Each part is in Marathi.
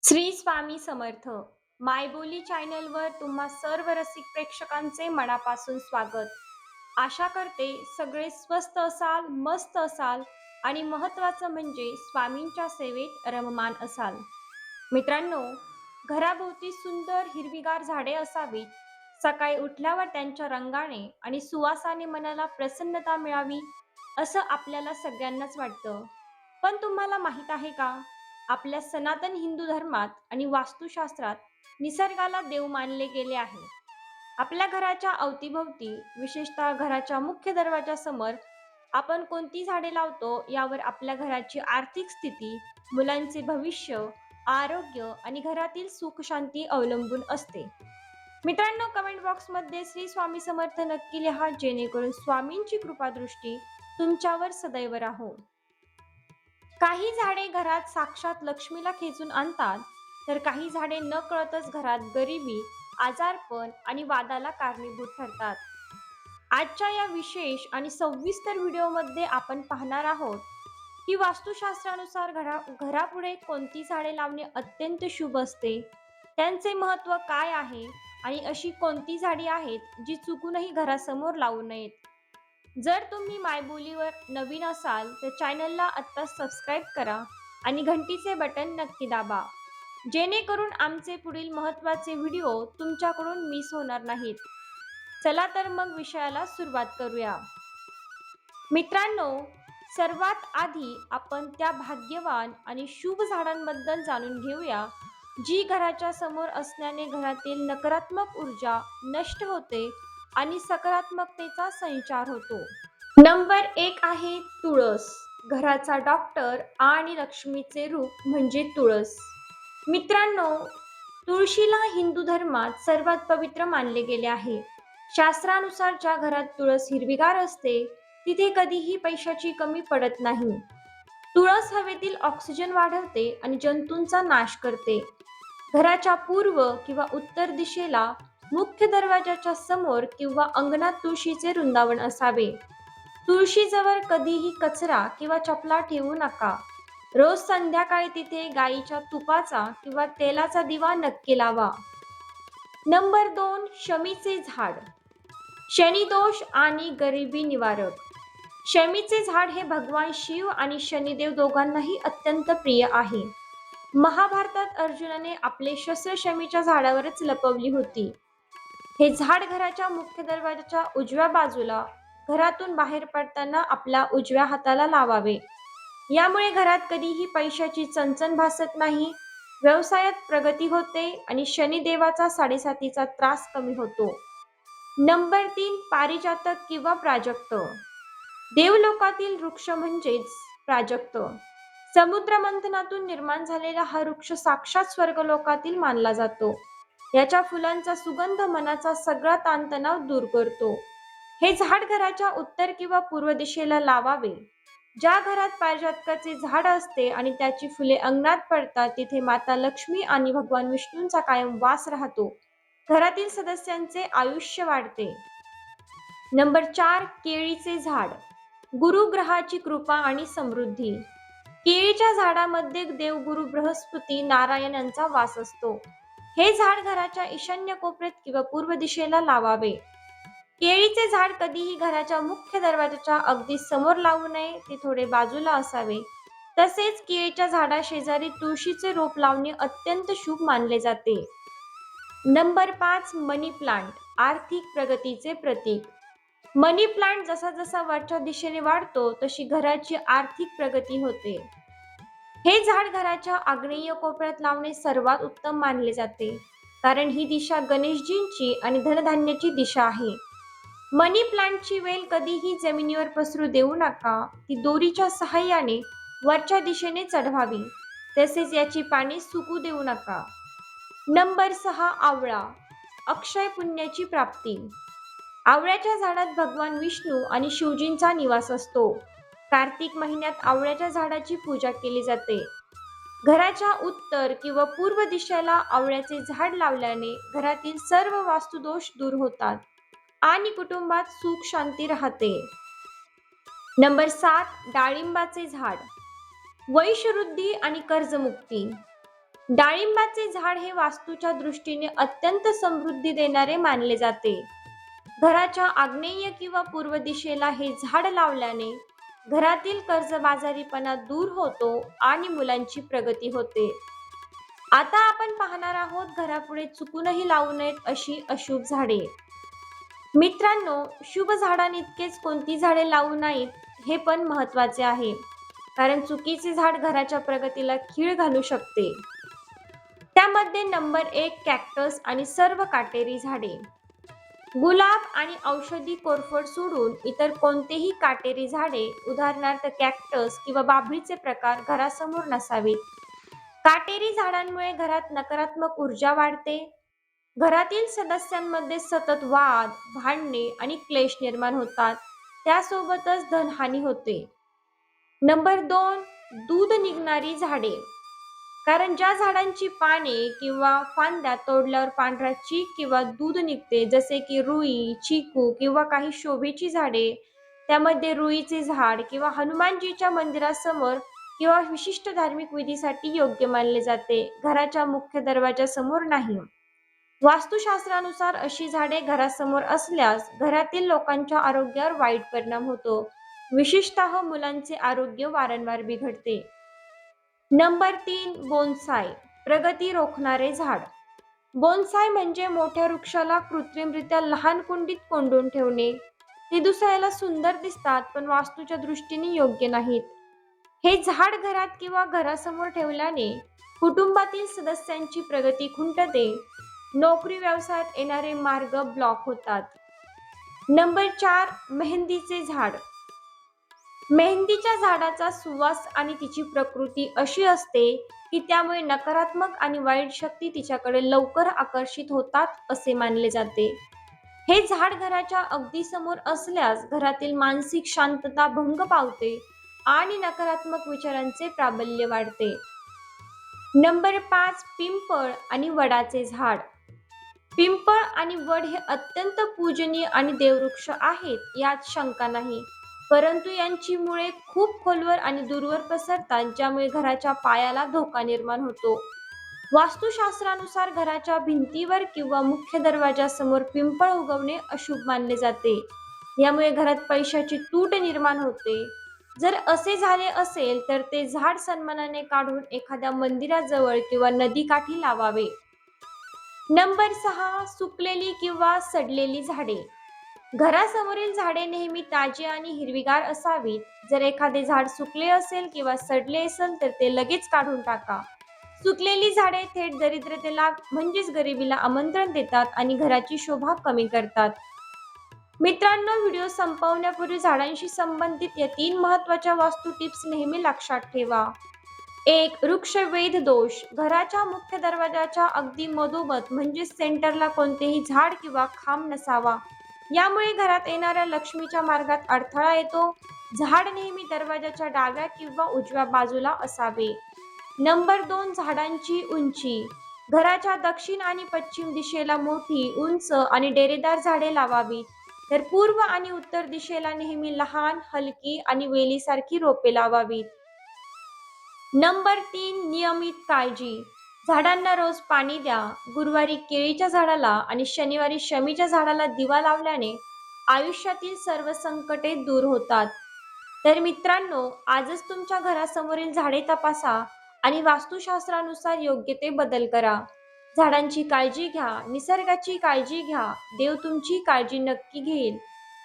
श्री स्वामी समर्थ. मायबोली चॅनलवर तुम्हा सर्व रसिक प्रेक्षकांचे मनापासून स्वागत. आशा करते सगळे स्वस्त असाल, मस्त असाल आणि महत्त्वाचं म्हणजे स्वामींच्या सेवेत रममान असाल. मित्रांनो, घराभोवती सुंदर हिरवीगार झाडे असावीत. सकाळी उठल्यावर त्यांच्या रंगाने आणि सुवासाने मनाला प्रसन्नता मिळावी, असं आपल्याला सगळ्यांनाच वाटतं. पण तुम्हाला माहीत आहे का? आपल्या सनातन हिंदू धर्मात आणि वास्तुशास्त्रात निसर्गाला देव मानले गेले आहे. आपल्या घराच्या अवतीभवती, विशेषतः घराच्या मुख्य दरवाजासमोर आपण कोणती झाडे लावतो यावर आपल्या घराची आर्थिक स्थिती, मुलांचे भविष्य, आरोग्य आणि घरातील सुख शांती अवलंबून असते. मित्रांनो, कमेंट बॉक्समध्ये श्री स्वामी समर्थ नक्की लिहा, जेणेकरून स्वामींची कृपादृष्टी तुमच्यावर सदैव राहो. काही झाडे घरात साक्षात लक्ष्मीला खेचून आणतात, तर काही झाडे नकळतच घरात गरिबी, आजारपण आणि वादाला कारणीभूत ठरतात. आजच्या या विशेष आणि सविस्तर व्हिडिओमध्ये आपण पाहणार आहोत की वास्तुशास्त्रानुसार घरापुढे कोणती झाडे लावणे अत्यंत शुभ असते, त्यांचे महत्त्व काय आहे आणि अशी कोणती झाडी आहेत जी चुकूनही घरासमोर लावू नयेत. जर तुम्ही मायबोलीवर नवीन असाल तर चॅनलला आत्ता सबस्क्राईब करा आणि घंटीचे बटन नक्की दाबा, जेणेकरून आमचे पुढील महत्त्वाचे व्हिडिओ तुमच्याकडून मिस होणार नाहीत. चला तर मग विषयाला सुरुवात करूया. मित्रांनो, सर्वात आधी आपण त्या भाग्यवान आणि शुभ झाडांबद्दल जाणून घेऊया, जी घराच्या समोर असण्याने घरातील नकारात्मक ऊर्जा नष्ट होते आणि सकारात्मकतेचा संचार होतो. नंबर 1 आहे तुळस. घराचा डॉक्टर आणि लक्ष्मीचे रूप म्हणजे तुळस. मित्रांनो, तुळशीला हिंदू धर्मात सर्वात पवित्र मानले गेले आहे. शास्त्रानुसार ज्या घरात तुळस हिरवीगार असते, तिथे कधीही पैशाची कमी पडत नाही. तुळस हवेतील ऑक्सिजन वाढवते आणि जंतूंचा नाश करते. घराच्या पूर्व किंवा उत्तर दिशेला मुख्य दरवाजाच्या समोर किंवा अंगणात तुळशीचे वृंदावन असावे. तुळशीजवळ कधीही कचरा किंवा चपला ठेवू नका. रोज संध्याकाळी तिथे गाईच्या तुपाचा किंवा तेलाचा दिवा नक्की लावा. नंबर 2, शमीचे झाड. शनिदोष आणि गरिबी निवारक. शमीचे झाड हे भगवान शिव आणि शनिदेव दोघांनाही अत्यंत प्रिय आहे. महाभारतात अर्जुनाने आपले शस्त्र शमीच्या झाडावरच लपवली होती. हे झाड घराच्या मुख्य दरवाजाच्या उजव्या बाजूला, घरातून बाहेर पडताना आपल्या उजव्या हाताला लावावे. यामुळे घरात कधीही पैशाची चणचण भासत नाही, व्यवसायात प्रगती होते आणि शनिदेवाचा साडेसातीचा त्रास कमी होतो. नंबर 3, पारिजातक किंवा प्राजक्त. देवलोकातील वृक्ष म्हणजेच प्राजक्त. समुद्र मंथनातून निर्माण झालेला हा वृक्ष साक्षात स्वर्गलोकातील मानला जातो. याच्या फुलांचा सुगंध मनाचा सगळा ताणतणाव दूर करतो. हे झाड घराच्या उत्तर किंवा पूर्व दिशेला लावावे. ज्या घरात पारिजातकाचे झाड असते आणि त्याची फुले अंगणात पडतात, तिथे माता लक्ष्मी आणि भगवान विष्णूंचा कायम वास राहतो. घरातील सदस्यांचे आयुष्य वाढते. नंबर 4, केळीचे झाड. गुरुग्रहाची कृपा आणि समृद्धी. केळीच्या झाडामध्ये देवगुरु बृहस्पती नारायण यांचा वास असतो. हे झाड घराच्या ईशान्य कोपऱ्यात किंवा पूर्व दिशेला लावावे. केळीचे झाड कधीही घराच्या मुख्य दरवाजाच्या अगदी समोर लावू नये, ते थोडे बाजूला असावे. तसेच केळीच्या झाडाशेजारी तुळशीचे रोप लावणे अत्यंत शुभ मानले जाते. नंबर 5, मनी प्लांट. आर्थिक प्रगतीचे प्रतीक. मनी प्लांट जसा जसा वरच्या दिशेने वाढतो तशी घराची आर्थिक प्रगती होते. हे झाड घराच्या आग्नेय कोपऱ्यात लावणे सर्वात उत्तम मानले जाते, कारण ही दिशा गणेशजींची आणि धनधान्याची दिशा आहे. मनी प्लांटची वेल कधीही जमिनीवर पसरू देऊ नका. ती दोरीच्या सहाय्याने वरच्या दिशेने चढवावी. तसेच याची पाने सुकू देऊ नका. नंबर 6, आवळा. अक्षय पुण्याची प्राप्ती. आवळ्याच्या झाडात भगवान विष्णू आणि शिवजींचा निवास असतो. कार्तिक महिन्यात आवळ्याच्या झाडाची पूजा केली जाते. घराच्या उत्तर किंवा पूर्व दिशेला आवळ्याचे झाड लावल्याने घरातील सर्व वास्तुदोष दूर होतात आणि कुटुंबात सुख शांती राहते. नंबर 7, डाळिंबाचे झाड. वैश्यवृद्धी आणि कर्जमुक्ती. डाळिंबाचे झाड हे वास्तूच्या दृष्टीने अत्यंत समृद्धी देणारे मानले जाते. घराच्या आग्नेय किंवा पूर्व दिशेला हे झाड लावल्याने घरातील कर्जबाजारीपणा दूर होतो आणि मुलांची प्रगती होते. आता आपण पाहणार आहोत घरापुढे चुकूनही लावू नयेत अशी अशुभ झाडे. मित्रांनो, शुभ झाडांइतकेच कोणती झाडे लावू नयेत हे पण महत्वाचे आहे. कारण चुकीचे झाड घराच्या प्रगतीला खीळ घालू शकते. त्यामध्ये नंबर 1 कॅक्टस आणि सर्व काटेरी झाडे. गुलाब आणि औषधी कोरफड सोडून इतर कोणतेही काटेरी झाडे, उदाहरणार्थ कॅक्टस किंवा बाभळीचे प्रकार घरासमोर नसावीत. काटेरी झाडांमुळे घरात नकारात्मक ऊर्जा वाढते. घरातील सदस्यांमध्ये सतत वाद, भांडणे आणि क्लेश निर्माण होतात. त्यासोबतच धनहानी होते. नंबर 2 दूध निघणारी झाडे. कारण ज्या झाडांची पाने किंवा फांद्या तोडल्यावर पांढरा चीक किंवा दूध निघते, जसे की रुई, चिकू किंवा काही शोभेची झाडे, त्यामध्ये रुईचे झाड किंवा हनुमानजीच्या मंदिरासमोर किंवा विशिष्ट धार्मिक विधीसाठी योग्य मानले जाते, घराच्या मुख्य दरवाजासमोर नाही. वास्तुशास्त्रानुसार अशी झाडे घरासमोर असल्यास घरातील लोकांच्या आरोग्यावर वाईट परिणाम होतो. विशेषतः मुलांचे आरोग्य वारंवार बिघडते. नंबर 3 बोनसाय, प्रगती रोखणारे झाड. बोनसाय म्हणजे मोठ्या वृक्षाला कृत्रिमरित्या लहान कुंडीत कोंडून ठेवणे. ते दिसायला सुंदर दिसतात पण वास्तूच्या दृष्टीने योग्य नाहीत. हे झाड घरात किंवा घरासमोर ठेवल्याने कुटुंबातील सदस्यांची प्रगती खुंटते. नोकरी व्यवसायात येणारे मार्ग ब्लॉक होतात. नंबर 4 मेहंदीचे झाड. मेहंदीच्या झाडाचा सुवास आणि तिची प्रकृती अशी असते की त्यामुळे नकारात्मक आणि वाईट शक्ती तिच्याकडे लवकर आकर्षित होतात असे मानले जाते. हे झाड घराच्या अगदी समोर असल्यास घरातील मानसिक शांतता भंग पावते आणि नकारात्मक विचारांचे प्राबल्य वाढते. नंबर 5 पिंपळ आणि वडाचे झाड. पिंपळ आणि वड हे अत्यंत पूजनीय आणि देववृक्ष आहेत, यात शंका नाही. परंतु यांची मुळे खूप खोलवर आणि दूरवर पसरतात, ज्यामुळे घराच्या पायाला धोका निर्माण होतो. वास्तुशास्त्रानुसार घराच्या भिंतीवर किंवा मुख्य दरवाजासमोर पिंपळ उगवणे अशुभ मानले जाते. यामुळे घरात पैशाची तूट निर्माण होते. जर असे झाले असेल तर ते झाड सन्मानाने काढून एखाद्या मंदिराजवळ किंवा नदीकाठी लावावे. नंबर 6 सुकलेली किंवा सडलेली झाडे. घरासमोरील झाडे नेहमी ताजी आणि हिरवीगार असावीत. जर एखादे झाड सुकले असेल किंवा सडले असेल तर ते लगेच काढून टाका. सुकलेली झाडे थेट दरिद्रतेला म्हणजेच गरिबीला आमंत्रण देतात आणि घराची शोभा कमी करतात. मित्रांनो, व्हिडिओ संपवण्यापूर्वी झाडांशी संबंधित या 3 महत्त्वाच्या वास्तू टिप्स नेहमी लक्षात ठेवा. 1 वृक्षवेध दोष. घराच्या मुख्य दरवाजाच्या अगदी मधोमध म्हणजे सेंटरला कोणतेही झाड किंवा खांब नसावा. यामुळे घरात येणाऱ्या लक्ष्मीच्या मार्गात अडथळा येतो. झाड नेहमी दरवाजाच्या डाव्या किंवा उजव्या बाजूला असावे. नंबर 2 झाडांची उंची. घराच्या दक्षिण आणि पश्चिम दिशेला मोठी, उंच आणि डेरेदार झाडे लावावीत. तर पूर्व आणि उत्तर दिशेला नेहमी लहान, हलकी आणि वेलीसारखी रोपे लावावीत. नंबर 3 नियमित काळजी. झाडांना रोज पाणी द्या. गुरुवारी केळीच्या झाडाला आणि शनिवारी शमीच्या झाडाला दिवा लावल्याने आयुष्यातील सर्व संकटे दूर होतात. तर मित्रांनो, आजच तुमच्या घरासमोरील झाडे तपासा आणि वास्तुशास्त्रानुसार योग्य ते बदल करा. झाडांची काळजी घ्या, निसर्गाची काळजी घ्या. देव तुमची काळजी नक्की घेईल.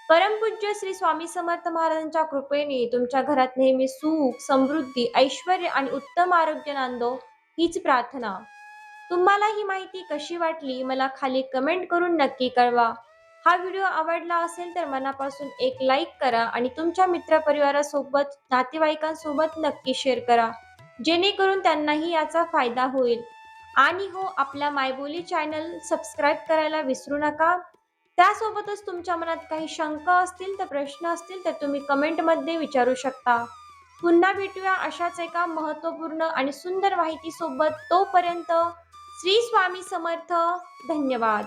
परमपूज्य श्री स्वामी समर्थ महाराजांच्या कृपेने तुमच्या घरात नेहमी सुख, समृद्धी, ऐश्वर्य आणि उत्तम आरोग्य नांदो हीच प्रार्थना. तुम्हाला ही माहिती कशी वाटली मला खाली कमेंट करून नक्की कळवा. हा व्हिडिओ आवडला असेल तर मनापासून एक लाईक करा आणि तुमच्या मित्रपरिवारासोबत, नातेवाईकांसोबत नक्की शेअर करा, जेणेकरून त्यांनाही याचा फायदा होईल. आणि हो, आपल्या मायबोली चॅनल सबस्क्राईब करायला विसरू नका. त्यासोबतच तुमच्या मनात काही शंका असतील तर प्रश्न असतील तर तुम्ही कमेंटमध्ये विचारू शकता. पुन्हा भेटूया अशाच एका महत्त्वपूर्ण आणि सुंदर माहितीसोबत. तोपर्यंत श्री स्वामी समर्थ. धन्यवाद.